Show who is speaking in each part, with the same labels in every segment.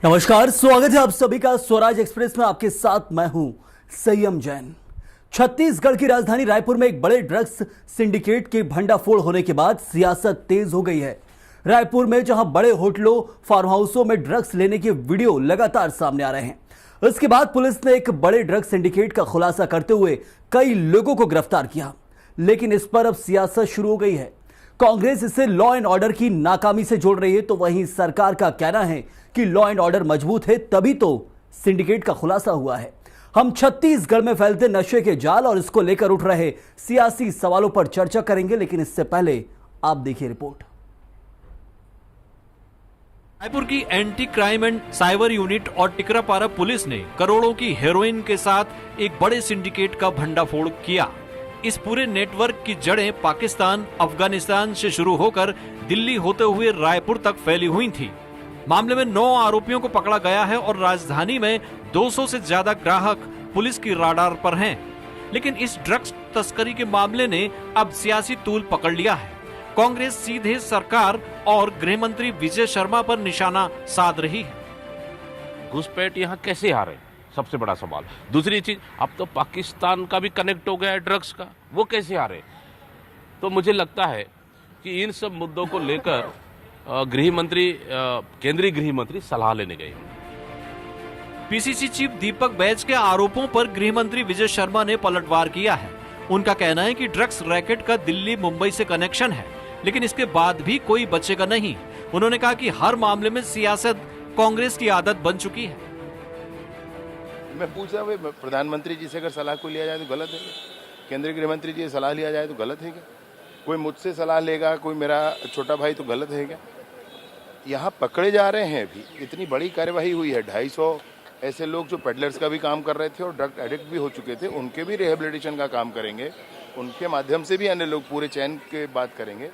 Speaker 1: नमस्कार, स्वागत है आप सभी का स्वराज एक्सप्रेस में। आपके साथ मैं हूं संयम जैन। छत्तीसगढ़ की राजधानी रायपुर में एक बड़े ड्रग्स सिंडिकेट के भंडाफोड़ होने के बाद सियासत तेज हो गई है। रायपुर में जहां बड़े होटलों, फार्म हाउसों में ड्रग्स लेने के वीडियो लगातार सामने आ रहे हैं, इसके बाद पुलिस ने एक बड़े ड्रग्स सिंडिकेट का खुलासा करते हुए कई लोगों को गिरफ्तार किया। लेकिन इस पर अब सियासत शुरू हो गई है। कांग्रेस इसे लॉ एंड ऑर्डर की नाकामी से जोड़ रही है, तो वहीं सरकार का कहना है कि लॉ एंड ऑर्डर मजबूत है, तभी तो सिंडिकेट का खुलासा हुआ है। हम छत्तीसगढ़ में फैलते नशे के जाल और इसको लेकर उठ रहे सियासी सवालों पर चर्चा करेंगे, लेकिन इससे पहले आप देखिए रिपोर्ट।
Speaker 2: रायपुर की anti crime and cyber unit और टिकरापारा पुलिस ने करोड़ों की हेरोइन के साथ एक बड़े सिंडिकेट का भंडाफोड़ किया। इस पूरे नेटवर्क की जड़ें पाकिस्तान, अफगानिस्तान से शुरू होकर दिल्ली होते हुए रायपुर तक फैली हुई थी। मामले में 9 आरोपियों को पकड़ा गया है और राजधानी में 200 से ज्यादा ग्राहक पुलिस की राडार पर हैं। लेकिन इस ड्रग्स तस्करी के मामले ने अब सियासी तूल पकड़ लिया है। कांग्रेस सीधे सरकार और गृह मंत्री विजय शर्मा पर निशाना साध रही है।
Speaker 3: घुसपैठ यहाँ कैसे आ रहे, सबसे बड़ा सवाल। दूसरी चीज, अब तो पाकिस्तान का भी कनेक्ट हो गया है ड्रग्स का, वो कैसे आ रहे। तो मुझे लगता है कि इन सब मुद्दों को लेकर केंद्रीय गृह मंत्री सलाह लेने गए।
Speaker 2: पीसीसी चीफ दीपक बैज के आरोपों पर गृह मंत्री विजय शर्मा ने पलटवार किया है। उनका कहना है कि ड्रग्स रैकेट का दिल्ली मुंबई से कनेक्शन है, लेकिन इसके बाद भी कोई बचेगा नहीं। उन्होंने कहा कि हर मामले में सियासत कांग्रेस की आदत बन चुकी है।
Speaker 4: मैं पूछ रहा हूँ, प्रधानमंत्री जी से अगर सलाह को लिया जाए तो गलत है क्या? केंद्रीय गृह मंत्री जी से सलाह लिया जाए तो गलत है क्या? कोई मुझसे सलाह लेगा, कोई मेरा छोटा भाई, तो गलत है क्या? यहाँ पकड़े जा रहे हैं। अभी इतनी बड़ी कार्यवाही हुई है। 250 ऐसे लोग जो पेडलर्स का भी काम कर रहे थे और ड्रग एडिक्ट भी हो चुके थे, उनके भी रिहेबिलिटेशन का काम करेंगे। उनके माध्यम से भी अन्य लोग पूरे चैन के बात करेंगे।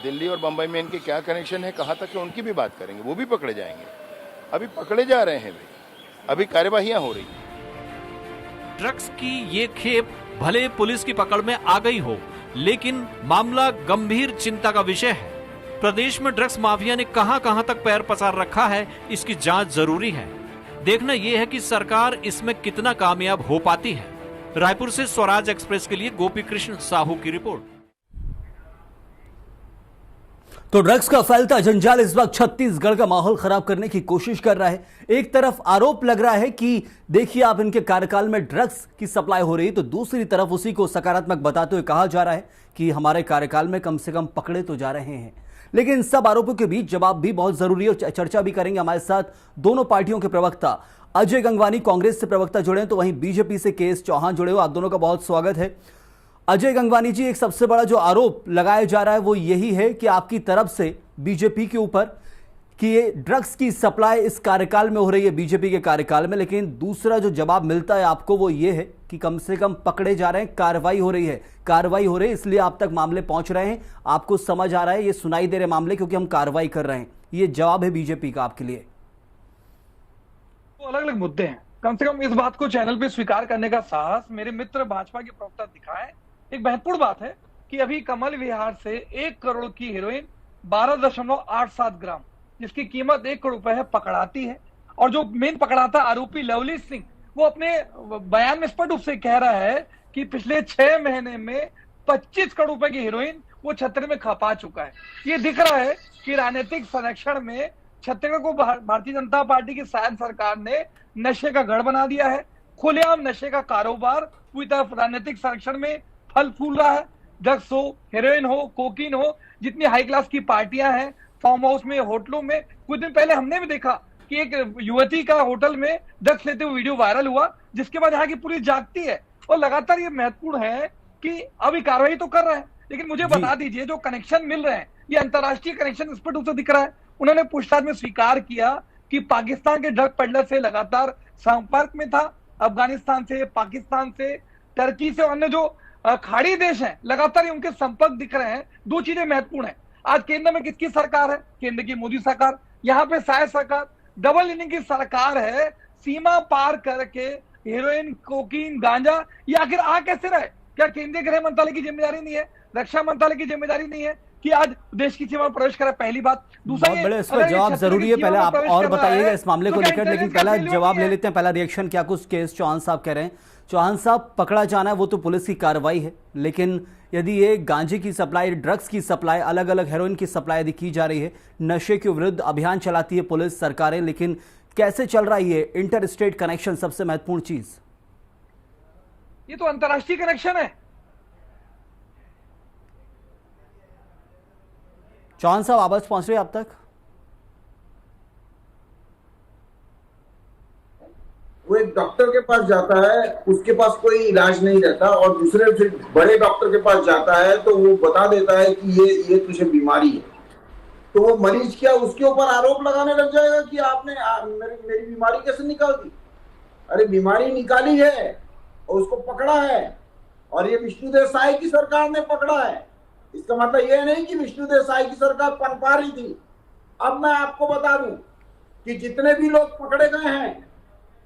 Speaker 4: दिल्ली और बम्बई में इनके क्या कनेक्शन है, कहाँ तक है, उनकी भी बात करेंगे। वो भी पकड़े जाएंगे। अभी पकड़े जा रहे हैं भाई, अभी कार्यवाहियाँ हो रही।
Speaker 2: ड्रग्स की ये खेप भले पुलिस की पकड़ में आ गई हो, लेकिन मामला गंभीर चिंता का विषय है। प्रदेश में ड्रग्स माफिया ने कहां तक पैर पसार रखा है, इसकी जांच जरूरी है। देखना यह है कि सरकार इसमें कितना कामयाब हो पाती है। रायपुर से स्वराज एक्सप्रेस के लिए गोपी कृष्ण साहू की रिपोर्ट।
Speaker 1: तो ड्रग्स का फैलता जंजाल इस वक्त छत्तीसगढ़ का माहौल खराब करने की कोशिश कर रहा है। एक तरफ आरोप लग रहा है कि देखिए आप, इनके कार्यकाल में ड्रग्स की सप्लाई हो रही है, तो दूसरी तरफ उसी को सकारात्मक बताते हुए कहा जा रहा है कि हमारे कार्यकाल में कम से कम पकड़े तो जा रहे हैं। लेकिन इन सब आरोपों के बीच जवाब भी बहुत जरूरी है और चर्चा भी करेंगे। हमारे साथ दोनों पार्टियों के प्रवक्ता अजय गंगवानी कांग्रेस से प्रवक्ता जुड़े हैं, तो वहीं बीजेपी से के एस चौहान जुड़े हो। आप दोनों का बहुत स्वागत है। अजय गंगवानी जी, एक सबसे बड़ा जो आरोप लगाया जा रहा है वो यही है कि आपकी तरफ से बीजेपी के ऊपर कि ये ड्रग्स की सप्लाई इस कार्यकाल में हो रही है, बीजेपी के कार्यकाल में। लेकिन दूसरा जो जवाब मिलता है आपको वो ये है कि कम से कम पकड़े जा रहे हैं, कार्रवाई हो रही है, इसलिए आप तक मामले पहुंच रहे हैं। आपको समझ आ रहा है, ये सुनाई दे रहे मामले क्योंकि हम कार्रवाई कर रहे हैं। ये जवाब है बीजेपी का आपके लिए।
Speaker 5: तो अलग अलग मुद्दे हैं, कम से कम इस बात को चैनल पे स्वीकार करने का साहस मेरे मित्र भाजपा के प्रवक्ता दिखाए। एक महत्वपूर्ण बात है कि अभी कमल विहार से 1 करोड़ की हेरोइन 12.87 ग्राम, जिसकी कीमत 1 करोड़ रुपए है, पकड़ाती है। और जो मेन पकड़ाता आरोपी लवली सिंह, वो अपने बयान में स्पष्ट रूप से कह रहा है कि पिछले 6 महीने में 25 करोड़ रुपए की हेरोइन वो छत्तीसगढ़ में खपा चुका है। ये दिख रहा है कि राजनीतिक संरक्षण में छत्तीसगढ़ को भारतीय जनता पार्टी की शायद सरकार ने नशे का गढ़ बना दिया है। खुलेआम नशे का कारोबार पूरी तरह राजनीतिक संरक्षण में फल फूल रहा है। ड्रग्स हो, हेरोइन हो, कोकीन हो, जितनी हाई क्लास की पार्टियां हैं, फार्म हाउस में, होटलों में। कुछ दिन पहले हमने भी देखा कि एक युवती का होटल में ड्रग्स लेते हुए वीडियो वायरल हुआ, जिसके बाद यहाँ की पुलिस जागती है। और लगातार ये महत्वपूर्ण है कि अभी कार्रवाई तो कर रहे हैं, लेकिन मुझे बता दीजिए, जो कनेक्शन मिल रहे हैं ये अंतर्राष्ट्रीय कनेक्शन स्पष्ट रूप से दिख रहा है। उन्होंने पूछताछ में स्वीकार किया कि पाकिस्तान के ड्रग पेडलर से लगातार संपर्क में था, अफगानिस्तान से, पाकिस्तान से, टर्की से, अन्य जो खाड़ी देश हैं, लगातार उनके संपर्क दिख रहे हैं। 2 चीजें महत्वपूर्ण है। आज केंद्र में किसकी सरकार है? केंद्र की मोदी सरकार। यहाँ पे शायद सरकार डबल इंजन की सरकार है। सीमा पार करके हेरोइन, कोकीन, गांजा ये आखिर आ कैसे रहे? क्या केंद्रीय गृह मंत्रालय की जिम्मेदारी नहीं है, रक्षा मंत्रालय की जिम्मेदारी नहीं है कि आज देश की सीमा में प्रवेश करे? पहली बात। दूसरा,
Speaker 1: बहुत बड़े इसका जवाब जरूरी है, पहले आप और बताइएगा इस मामले को लेकर, लेकिन पहला जवाब ले लेते हैं, पहला रिएक्शन क्या कुछ केस चौहान साहब कह रहे हैं। चौहान साहब, पकड़ा जाना वो तो पुलिस की कार्रवाई है, लेकिन यदि ये गांजे की सप्लाई, ड्रग्स की सप्लाई, अलग अलग हेरोइन की सप्लाई यदि की जा रही है, नशे के विरुद्ध अभियान चलाती है पुलिस, सरकारें, लेकिन कैसे चल रहा है ये इंटर स्टेट कनेक्शन? सबसे महत्वपूर्ण चीज
Speaker 5: ये तो अंतर्राष्ट्रीय कनेक्शन है।
Speaker 1: चौहान साहब, आवाज पहुंच रही है आप तक?
Speaker 6: वो एक डॉक्टर के पास जाता है, उसके पास कोई इलाज नहीं रहता, और दूसरे फिर बड़े डॉक्टर के पास जाता है तो वो बता देता है कि ये तुझे बीमारी है। तो वो मरीज क्या उसके ऊपर आरोप लगाने लग जाएगा कि आपने मेरी बीमारी कैसे निकाल दी? अरे बीमारी निकाली है और उसको पकड़ा है, और ये विष्णुदेव साय की सरकार ने पकड़ा है। इसका मतलब ये नहीं कि विष्णुदेव साय की सरकार पनपा रही थी। अब मैं आपको बता दूं कि जितने भी लोग पकड़े गए हैं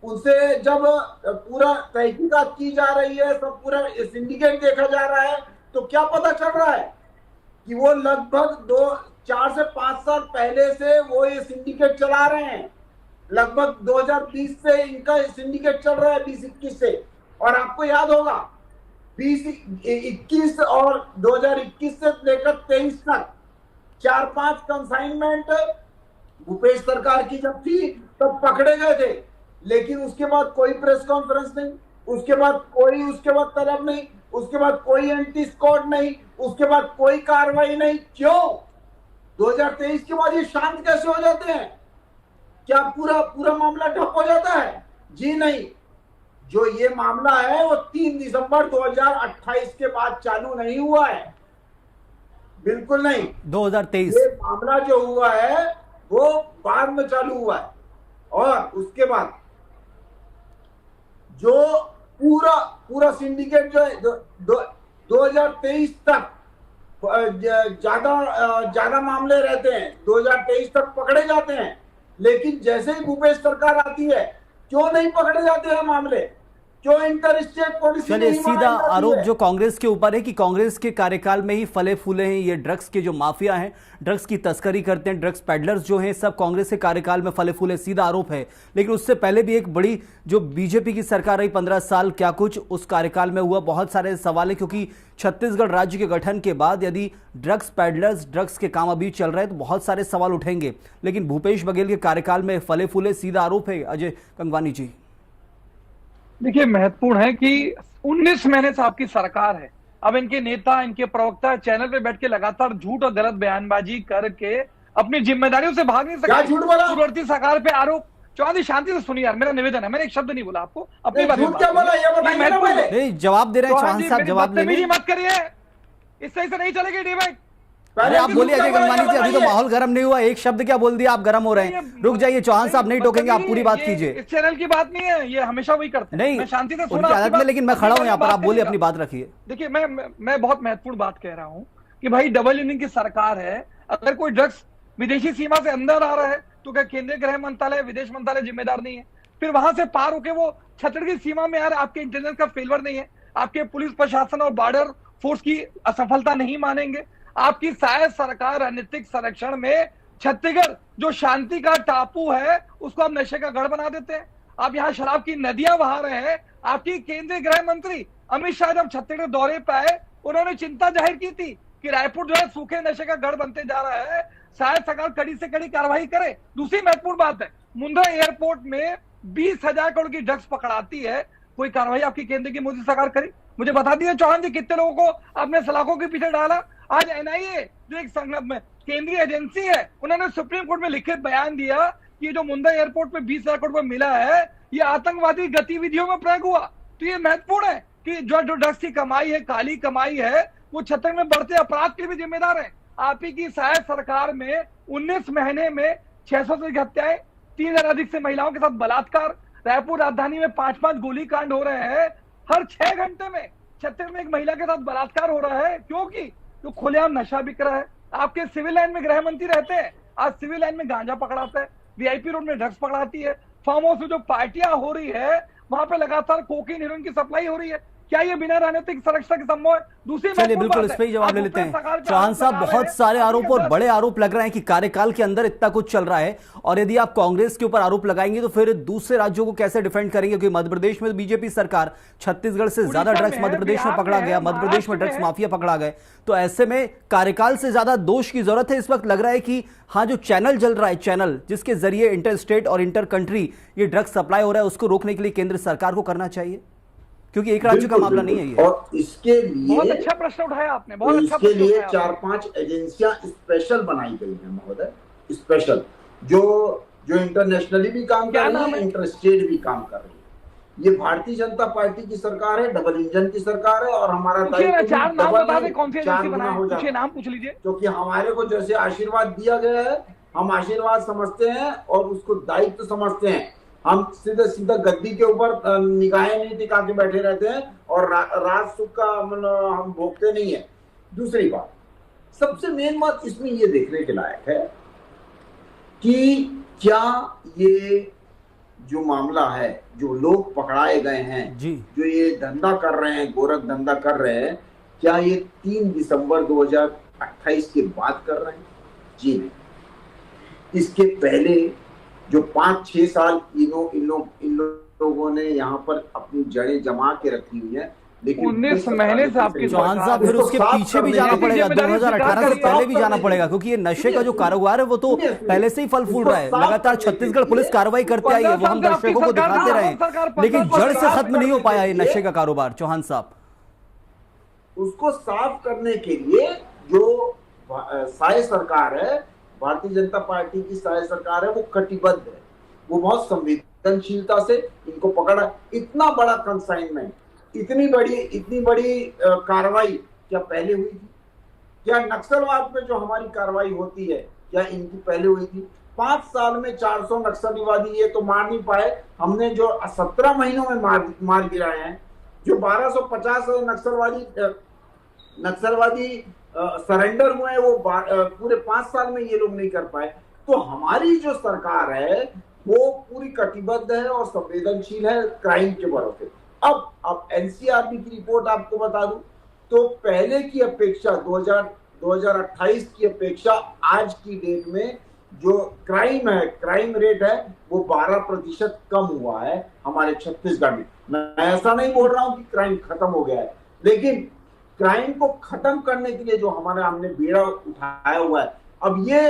Speaker 6: उनसे जब पूरा तहकीकात की जा रही है, सब पूरा सिंडिकेट देखा जा रहा है, तो क्या पता चल रहा है कि वो लगभग 4 से 5 साल पहले से वो ये सिंडिकेट चला रहे हैं। लगभग 2020 से इनका सिंडिकेट चल रहा है, 2021 से। और आपको याद होगा 2021 और 2021 से लेकर 23 तक 4-5 कंसाइनमेंट भूपेश सरकार की जब थी तब पकड़े गए थे, लेकिन उसके बाद कोई प्रेस कॉन्फ्रेंस नहीं, उसके बाद तलब नहीं, उसके बाद कोई एंटी स्क्वाड नहीं, उसके बाद कोई कार्रवाई नहीं। क्यों? 2023 के बाद ये शांत कैसे हो जाते हैं? क्या पूरा मामला ठप हो जाता है? जी नहीं। जो ये मामला है वो 3 दिसंबर 2028 के बाद चालू नहीं हुआ है, बिल्कुल नहीं।
Speaker 1: 2023
Speaker 6: ये मामला जो हुआ है वो बाद में चालू हुआ है, और उसके बाद जो पूरा सिंडिकेट जो है 2023 तक ज्यादा मामले रहते हैं, 2023 तक पकड़े जाते हैं। लेकिन जैसे ही भूपेश सरकार आती है, क्यों नहीं पकड़े जाते हैं मामले? क्यों इंटर स्टेट पॉलिसी?
Speaker 1: चलिए, सीधा आरोप जो कांग्रेस के ऊपर है कि कांग्रेस के कार्यकाल में ही फले फूले हैं ये ड्रग्स के जो माफिया हैं, ड्रग्स की तस्करी करते हैं, ड्रग्स पेडलर्स जो हैं, सब कांग्रेस के कार्यकाल में फले फूले, सीधा आरोप है। लेकिन उससे पहले भी एक बड़ी जो बीजेपी की सरकार रही 15 साल, क्या कुछ उस कार्यकाल में हुआ? बहुत सारे सवाल है, क्योंकि छत्तीसगढ़ राज्य के गठन के बाद यदि ड्रग्स पेडलर्स, ड्रग्स के काम अभी चल रहे हैं तो बहुत सारे सवाल उठेंगे। लेकिन भूपेश बघेल के कार्यकाल में फले फूले, सीधा आरोप है। अजय कंगवानी जी,
Speaker 5: देखिए, महत्वपूर्ण है कि 19 महीने से आपकी सरकार है। अब इनके नेता, इनके प्रवक्ता चैनल पे बैठ के लगातार झूठ और गलत बयानबाजी करके अपनी जिम्मेदारियों से भाग नहीं सकते।
Speaker 6: झूठ बोला?
Speaker 5: पूर्ववर्ती सरकार पे आरोप। चौहान जी, शांति से सुनिए यार, मेरा निवेदन है, मैंने एक शब्द नहीं बोला आपको, अपनी बात।
Speaker 6: झूठ क्या बोला ये बताइए ना पहले।
Speaker 1: नहीं, जवाब दे रहे हैं चौहान साहब, जवाब ले लें।
Speaker 5: मत करिए, इससे नहीं चलेगी डिबेट।
Speaker 1: अरे आप बोलिए अजय कंगवानी जी, अभी तो माहौल गर्म नहीं हुआ, एक शब्द क्या बोल दिया, आप गर्म हो रहे हैं। रुक जाइए, चौहान साहब नहीं टोकेंगे, आप पूरी बात कीजिए।
Speaker 5: इस चैनल की बात नहीं है, ये हमेशा वही करते हैं।
Speaker 1: नहीं,
Speaker 5: मैं शांति से
Speaker 1: उनकी आदत में, लेकिन मैं खड़ा हूं यहाँ पर, आप बोलिए, अपनी बात रखिए।
Speaker 5: देखिए, मैं बहुत महत्वपूर्ण बात कह रहा हूं कि भाई डबल इंजन की सरकार है। अगर कोई ड्रग्स विदेशी सीमा से अंदर आ रहा है तो क्या केंद्रीय गृह मंत्रालय, विदेश मंत्रालय जिम्मेदार नहीं है? फिर वहां से पार होके वो छत्तीसगढ़ की सीमा में आ रहा है, आपके इंटेलिजेंस का फेलवर नहीं है, आपके पुलिस प्रशासन और बॉर्डर फोर्स की असफलता नहीं मानेंगे? आपकी शायद सरकार राजनीतिक संरक्षण में छत्तीसगढ़ जो शांति का टापू है उसको आप नशे का गढ़ बना देते हैं। आप यहाँ शराब की नदियां बहा रहे हैं। आपकी केंद्रीय गृह मंत्री अमित शाह जब छत्तीसगढ़ दौरे पे आए, उन्होंने चिंता जाहिर की थी कि रायपुर जो है सूखे नशे का गढ़ बनते जा रहा है, शायद सरकार कड़ी से कड़ी कार्रवाई करे। दूसरी महत्वपूर्ण बात है, मुंद्रा एयरपोर्ट में 20,000 करोड़ की ड्रग्स पकड़ाती है, कोई कार्रवाई आपकी केंद्र की मोदी सरकार करी? मुझे बता दिए चौहान जी, कितने लोगों को आपने सलाखों के पीछे डाला? आज एनआईए जो एक केंद्रीय एजेंसी है, उन्होंने सुप्रीम कोर्ट में लिखित बयान दिया कि ये जो मुंद्रा एयरपोर्ट पे 20,000 करोड़ रुपए मिला है, ये आतंकवादी गतिविधियों में प्रयोग हुआ। तो ये महत्वपूर्ण है कि जो ड्रग्स की कमाई है, काली कमाई है, वो छत्तीसगढ़ में बढ़ते अपराध के भी जिम्मेदार है। आप ही की शायद सरकार में 19 महीने में 600 से अधिक हत्याएं, 3,000 अधिक से महिलाओं के साथ बलात्कार, रायपुर राजधानी में 5-5 गोलीकांड हो रहे हैं। हर 6 घंटे में छत्तीसगढ़ में एक महिला के साथ बलात्कार हो रहा है, क्योंकि तो खुलेआम नशा बिक रहा है। आपके सिविल लाइन में गृह मंत्री रहते हैं, आज सिविल लाइन में गांजा पकड़ाता है, वीआईपी रोड में ड्रग्स पकड़ाती है, फार्म हाउस में जो पार्टियां हो रही है वहां पे लगातार कोकीन, हेरोइन की सप्लाई हो रही है। क्या ये बिना राजनीतिक सुरक्षा के संभव है? दूसरी
Speaker 1: चलिए
Speaker 5: महत्वपूर्ण
Speaker 1: बिल्कुल
Speaker 5: बात
Speaker 1: इस पे ही
Speaker 5: है,
Speaker 1: जवाब
Speaker 5: आप
Speaker 1: ले लेते
Speaker 5: भूपेश
Speaker 1: हैं।
Speaker 5: सरकार पे
Speaker 1: चौहान
Speaker 5: आरोप
Speaker 1: साहब,
Speaker 5: लगा रहे
Speaker 1: बहुत
Speaker 5: हैं,
Speaker 1: सारे आरोप और
Speaker 5: अभी
Speaker 1: बड़े आरोप लग रहे हैं कि कार्यकाल के अंदर इतना कुछ चल रहा है, और यदि आप कांग्रेस के ऊपर आरोप लगाएंगे तो फिर दूसरे राज्यों को कैसे डिफेंड करेंगे? क्योंकि मध्य प्रदेश में बीजेपी सरकार, छत्तीसगढ़ से ज्यादा
Speaker 5: उड़ीसा
Speaker 1: ड्रग्स
Speaker 5: में
Speaker 1: मध्य
Speaker 5: है,
Speaker 1: प्रदेश में
Speaker 5: बिहार
Speaker 1: पकड़ा
Speaker 5: में
Speaker 1: गया,
Speaker 5: है,
Speaker 1: मध्य प्रदेश में
Speaker 5: महाराष्ट्र
Speaker 1: ड्रग्स
Speaker 5: में है।
Speaker 1: माफिया पकड़ा गए। तो ऐसे में कार्यकाल से ज्यादा दोष की जरूरत है। इस वक्त लग रहा है कि हाँ, जो चैनल चल रहा है, चैनल जिसके जरिए इंटर स्टेट और इंटर कंट्री ये ड्रग्स सप्लाई हो रहा है, उसको रोकने के लिए केंद्र सरकार को करना चाहिए, क्योंकि एक राज्य का
Speaker 6: बिल्कुल,
Speaker 1: मामला नहीं है ये।
Speaker 6: और इसके
Speaker 5: बहुत
Speaker 6: लिए
Speaker 5: अच्छा प्रश्न उठाया आपने,
Speaker 6: तो
Speaker 5: बहुत अच्छा
Speaker 6: इसके
Speaker 5: प्रश्न
Speaker 6: लिए
Speaker 5: उठाया आपने।
Speaker 6: 4-5 एजेंसियां स्पेशल बनाई गई हैं महोदय, स्पेशल, जो इंटरनेशनली भी काम
Speaker 5: क्या
Speaker 6: कर रही
Speaker 5: नाम
Speaker 6: है,
Speaker 5: है?
Speaker 6: इंटर स्टेट भी काम कर रही है। ये भारतीय जनता पार्टी की सरकार है, डबल इंजन की सरकार है, और हमारा
Speaker 5: पूछिए ना,
Speaker 6: दायित्व भी
Speaker 5: 4 नाम
Speaker 6: डबल
Speaker 5: बता
Speaker 6: नहीं,
Speaker 5: दें कौन सी
Speaker 6: 4
Speaker 5: एजेंसी
Speaker 6: गुना
Speaker 5: बनाए,
Speaker 6: हो
Speaker 5: पूछिए,
Speaker 6: जाता है।
Speaker 5: नाम पूछ लीजिए।
Speaker 6: क्योंकि हमारे को जैसे आशीर्वाद दिया गया है, हम आशीर्वाद समझते हैं और उसको दायित्व समझते हैं। हम सीधा गद्दी के ऊपर निगाहें नहीं टिका के बैठे रहते हैं, और राज सुख का हम भोगते नहीं है। दूसरी बात, सबसे मेन बात इसमें ये देखने के लायक है कि क्या ये जो मामला है, जो लोग पकड़ाए गए हैं
Speaker 1: जी,
Speaker 6: जो ये धंधा कर रहे हैं, गोरख धंधा कर रहे हैं, क्या ये 3 दिसंबर 2028 के बाद कर रहे हैं? जी नहीं। इसके पहले जो 5-6 साल इन लोगों ने यहाँ पर अपनी जड़ें जमा के रखी हुई है, लेकिन
Speaker 5: 19 महीने से आपकी
Speaker 1: चौहान साहब फिर उसके पीछे भी जाना पड़ेगा, 2018 से पहले भी जाना पड़ेगा, क्योंकि ये नशे का जो कारोबार है वो तो पहले से ही फल फूल रहा है। लगातार छत्तीसगढ़ पुलिस कार्रवाई करते आई है, वो हम दर्शकों को दिखाते रहे, लेकिन जड़ से खत्म नहीं हो पाया ये नशे का कारोबार। चौहान साहब,
Speaker 6: उसको साफ करने के लिए जो साय सरकार है, भारतीय जनता पार्टी की साय सरकार है, वो कटिबद्ध है, वो बहुत संवेदनशीलता से इनको पकड़ा। इतना बड़ा कंसाइनमेंट, इतनी बड़ी कार्रवाई क्या पहले हुई थी? क्या नक्सलवाद पे जो हमारी कार्रवाई होती है, क्या इनकी पहले हुई थी? 5 साल में 400 नक्सलवादी ये तो मार नहीं पाए, हमने जो 17 महीनों में मार गिराए हैं। जो 1250 नक्सलवादी सरेंडर हुए हैं, वो पूरे 5 साल में ये लोग नहीं कर पाए। तो हमारी जो सरकार है वो पूरी कटिबद्ध है और संवेदनशील है क्राइम के भरोसे। अब एनसीआरबी की रिपोर्ट आपको बता दूं तो पहले की अपेक्षा 2028 की अपेक्षा आज की डेट में जो क्राइम रेट है वो 12% कम हुआ है हमारे छत्तीसगढ़ में। मैं ऐसा नहीं बोल रहा हूं कि क्राइम खत्म हो गया है, लेकिन क्राइम को खत्म करने के लिए जो हमने बेड़ा उठाया हुआ है, अब ये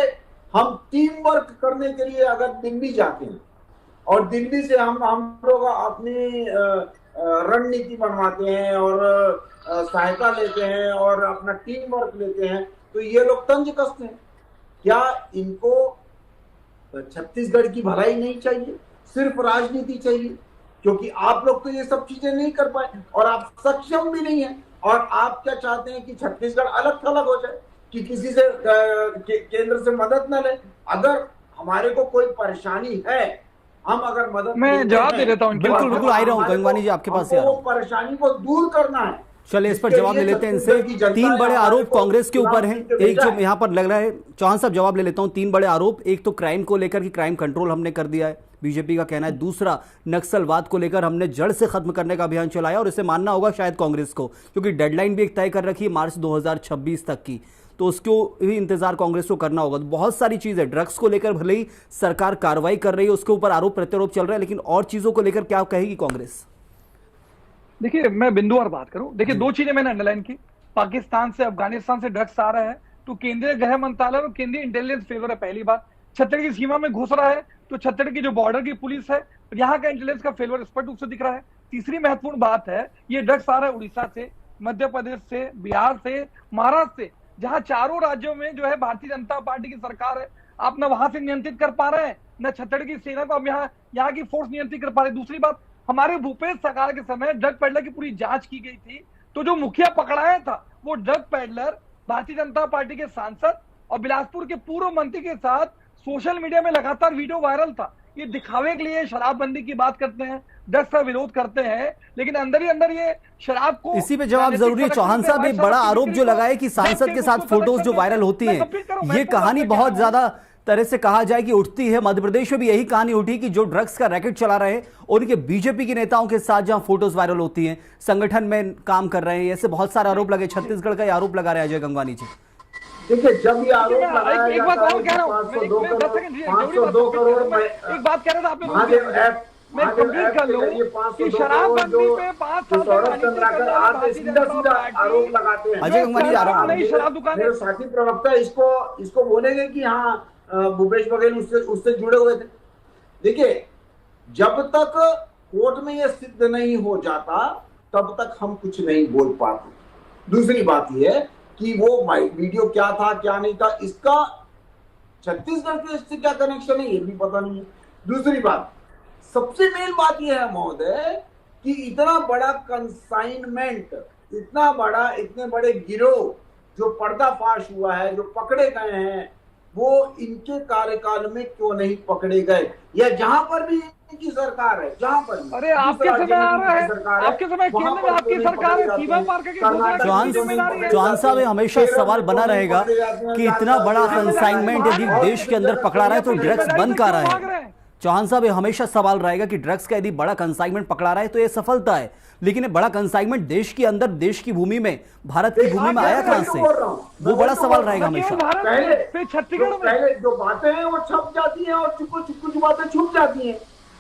Speaker 6: हम टीम वर्क करने के लिए अगर दिल्ली जाते हैं और दिल्ली से हम लोग अपनी रणनीति बनवाते हैं और सहायता लेते हैं और अपना टीम वर्क लेते हैं, तो ये लोग तंज कसते हैं। क्या इनको छत्तीसगढ़ की भलाई नहीं चाहिए, सिर्फ राजनीति चाहिए? क्योंकि आप लोग तो ये सब चीजें नहीं कर पाए और आप सक्षम भी नहीं है। और आप क्या चाहते हैं कि छत्तीसगढ़ अलग थलग हो जाए, कि किसी से केंद्र से मदद न ले? अगर हमारे को कोई परेशानी है, हम अगर मदद,
Speaker 5: मैं जवाब दे देता हूँ।
Speaker 1: बिल्कुल बिल्कुल आ रहा हूँ गंगवानी जी, आपके पास ही आ रहा
Speaker 6: वो
Speaker 1: हूँ।
Speaker 6: परेशानी को दूर करना है।
Speaker 1: चलिए इस पर जवाब ले लेते हैं इनसे। 3 बड़े आरोप कांग्रेस के ऊपर हैं, एक जो यहाँ पर लग रहा है, चौहान साहब जवाब ले लेता हूँ। 3 बड़े आरोप, एक तो क्राइम को लेकर कि क्राइम कंट्रोल हमने कर दिया है, बीजेपी का कहना है। दूसरा, नक्सलवाद को लेकर हमने जड़ से खत्म करने का अभियान चलाया, और इसे मानना होगा शायद कांग्रेस को, क्योंकि डेडलाइन भी एक तय कर रखी है मार्च 2026 तक की, तो उसको भी इंतजार कांग्रेस को करना होगा। तो बहुत सारी चीजें, ड्रग्स को लेकर भले ही सरकार कार्रवाई कर रही है, उसके ऊपर आरोप प्रत्यारोप चल रहा है, लेकिन और चीजों को लेकर क्या कहेगी कांग्रेस?
Speaker 5: देखिए, मैं बिंदुवार बात करूं, देखिए 2 चीजें मैंने अंडरलाइन की। पाकिस्तान से, अफगानिस्तान से ड्रग्स आ रहा है तो केंद्रीय गृह मंत्रालय और केंद्रीय इंटेलिजेंस फेवर है। पहली बात, छत्तीसगढ़ की सीमा में घुस रहा है तो छत्तीसगढ़ की जो बॉर्डर की पुलिस है, यहाँ का इंटेलिजेंस का फेवर स्पष्ट रूप से दिख रहा है। तीसरी महत्वपूर्ण बात है, ये ड्रग्स आ रहा है उड़ीसा से, मध्य प्रदेश से, बिहार से, महाराष्ट्र से, जहां चारों राज्यों में जो है भारतीय जनता पार्टी की सरकार है। आप न वहां से नियंत्रित कर पा रहे हैं, न छत्तीसगढ़ की सेना को अब यहाँ की फोर्स नियंत्रित कर पा रहे। दूसरी बात, हमारे भूपेश सरकार के समय ड्रग पेडलर की पूरी जांच की गई थी, तो जो मुखिया पकड़ाया था वो drug peddler Bharatiya Janata party के सांसद और बिलासपुर के पूर्व मंत्री के साथ सोशल मीडिया में लगातार वीडियो वायरल था। ये दिखावे के लिए शराबबंदी की बात करते हैं, ड्रग्स का विरोध करते हैं, लेकिन अंदर ही अंदर ये शराब को,
Speaker 1: इसी पे जवाब जरूरी है। चौहान साहब, एक बड़ा आरोप जो लगाए कि सांसद के साथ फोटोज जो वायरल होती हैं, ये कहानी बहुत ज्यादा तरह से कहा जाए कि उठती है। मध्य प्रदेश में भी यही कहानी उठी कि जो ड्रग्स का रैकेट चला रहे हैं उनके बीजेपी के नेताओं के साथ जहां फोटोज वायरल होती हैं, संगठन में काम कर रहे हैं, ऐसे बहुत सारे आरोप लगे। छत्तीसगढ़ का ये आरोप लगा रहे हैं अजय गंगवानी जी।
Speaker 6: देखिए, जब ये आरोप लगाया
Speaker 5: एक बात
Speaker 6: जाता
Speaker 5: और कह रहा हूँ,
Speaker 6: 502 करोड़
Speaker 5: एक बात कह रहा था आपने,
Speaker 6: महादेव ऐप
Speaker 5: मैं कंप्लीट कर लूं कि शराबबंदी पे 5 साल
Speaker 6: सौरभ चंद्राकर आके सीधा आरोप लगाते हैं।
Speaker 1: अजय गंगवानी आरोप
Speaker 5: नई शराब दुकानें,
Speaker 6: मेरे साथी प्रवक्ता इसको बोलेंगे कि हाँ भूपेश बघेल उससे जुड़े हुए थे। देखिए, जब तक कोर्ट में ये सिद्ध नहीं हो जाता तब तक हम कुछ नहीं बोल पाते। दूसरी बात यह है कि वो वीडियो क्या था क्या नहीं था, इसका छत्तीसगढ़ के इससे क्या कनेक्शन है ये भी पता नहीं है। दूसरी बात, सबसे मेन बात यह है महोदय कि इतना बड़ा कंसाइनमेंट, इतने बड़े गिरोह जो पर्दाफाश हुआ है, जो पकड़े गए हैं, वो इनके कार्यकाल में क्यों नहीं पकड़े गए? या जहां पर भी इनकी सरकार है, जहां पर भी,
Speaker 5: अरे आपके समय आ रहा है, आपके समय केंद्र में आपकी सरकार है, सीमा पार करके
Speaker 1: चौहान साहब, हमेशा सवाल बना रहेगा कि इतना बड़ा कंसाइनमेंट यदि देश के अंदर पकड़ा रहा है तो ड्रग्स बंद कर रहा है। चौहान साहब, ये हमेशा सवाल रहेगा कि ड्रग्स का यदि बड़ा कंसाइनमेंट पकड़ा रहा है तो ये सफलता है, लेकिन ये बड़ा कंसाइनमेंट देश के अंदर, देश की भूमि में, भारत की भूमि में आया कहां से? वो बड़ा सवाल रहेगा हमेशा।
Speaker 6: पहले जो बातें हैं वो छप जाती हैं और कुछ बातें छुप जाती हैं।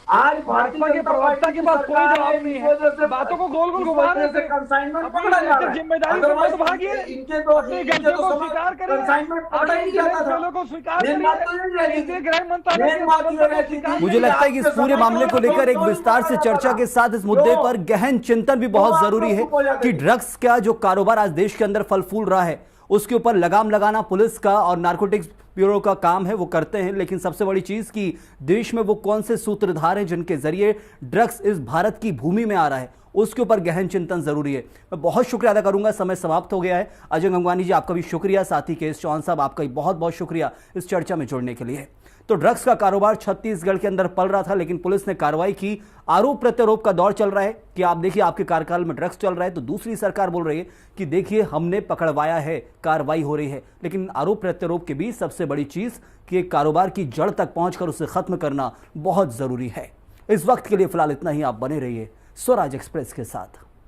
Speaker 6: आज
Speaker 5: भाजपा के प्रवक्ता के पास कोई जवाब नहीं है, बातों को गोल गोल घुमा रहे थे।
Speaker 6: कंसाइनमेंट पकड़ा जा रहा है,
Speaker 5: जिम्मेदारी से तो भागिए,
Speaker 6: इनके तो
Speaker 5: स्वीकार करें,
Speaker 6: कंसाइनमेंट पकड़ा ही नहीं जाता था।
Speaker 5: को स्वीकार
Speaker 6: मेन बात तो ये
Speaker 5: करिए, गृह मंत्रालय।
Speaker 1: मुझे लगता है कि इस पूरे मामले को लेकर एक विस्तार से चर्चा के साथ इस मुद्दे पर गहन चिंतन भी बहुत जरूरी है कि ड्रग्स का जो कारोबार आज देश के अंदर फल फूल रहा है उसके ऊपर लगाम लगाना पुलिस का और नारकोटिक्स ब्यूरो का काम है, वो करते हैं। लेकिन सबसे बड़ी चीज कि देश में वो कौन से सूत्रधार हैं जिनके जरिए ड्रग्स इस भारत की भूमि में आ रहा है, उसके ऊपर गहन चिंतन जरूरी है। मैं बहुत शुक्रिया अदा करूंगा, समय समाप्त हो गया है। अजय गंगवानी जी, आपका भी शुक्रिया, साथ ही केएस चौहान साहब, आपका भी बहुत बहुत शुक्रिया इस चर्चा में जुड़ने के लिए। तो ड्रग्स का कारोबार छत्तीसगढ़ के अंदर पल रहा था, लेकिन पुलिस ने कार्रवाई की। आरोप प्रत्यारोप का दौर चल रहा है कि आप देखिए आपके कार्यकाल में ड्रग्स चल रहा है, तो दूसरी सरकार बोल रही है कि देखिए हमने पकड़वाया है, कार्रवाई हो रही है। लेकिन आरोप प्रत्यारोप के बीच सबसे बड़ी चीज कि कारोबार की जड़ तक पहुंचकर उसे खत्म करना बहुत जरूरी है। इस वक्त के लिए फिलहाल इतना ही। आप बने रहिए स्वराज एक्सप्रेस के साथ।